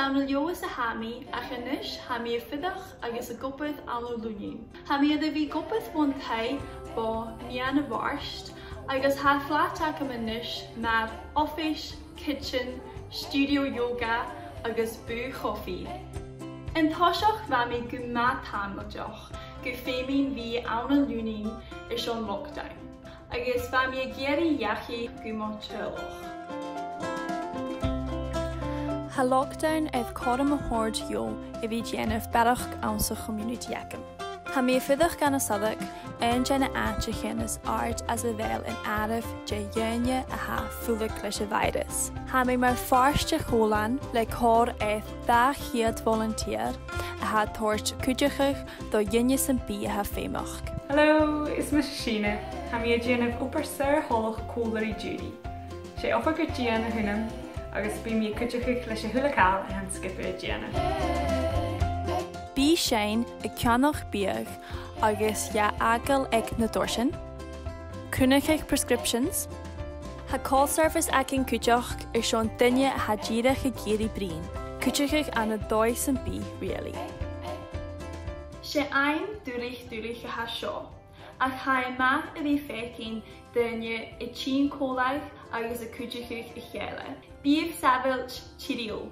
Sean leoas a hami a chanis hami a fidach agus a gopad anu lunin. Hami a bhí gopad one thai bo mian a varst agus ha flat ac am anish mar office, kitchen, studio yoga agus bu coffee. In thoiseach bhami go mat tamiljoch go fémin bhí anu lunin is on lockdown. Agus bhami a géri yachi go mo chilloch. Ha lockdown eith codam a hord yo I bhí déanamh bearach an sa community ecem. Ha mi fidach gan a sadak ein jena aantje chenis art as a bheil in arif je dhéine a ha fulig leis a virus. Ha mi mar farste cholan le cor eith da chiad volunteer a ha tort cúdiochach do dhéine san bí a ha fémach. Hello, is me Sheena. Ha mi a déanamh upper sir holch coolery Judi. Sé offer go Gianna hunam agus bí mi cúdiochach leis a hulacál a han skipper a Gianna. Bí Shane a ceannach bíag agus ja agel ag na dorsin. Cúnachach prescriptions. Ha call service ag in cúteach sean duine a ha díirech a géirí brín. Cúteach an a dóis an bí really. Sé ein dúrich a ha seo. Ach ha ma a bhí fécin duine I tín cólaigh agus a cúteach a chéile. Bíomh sabilt tírio.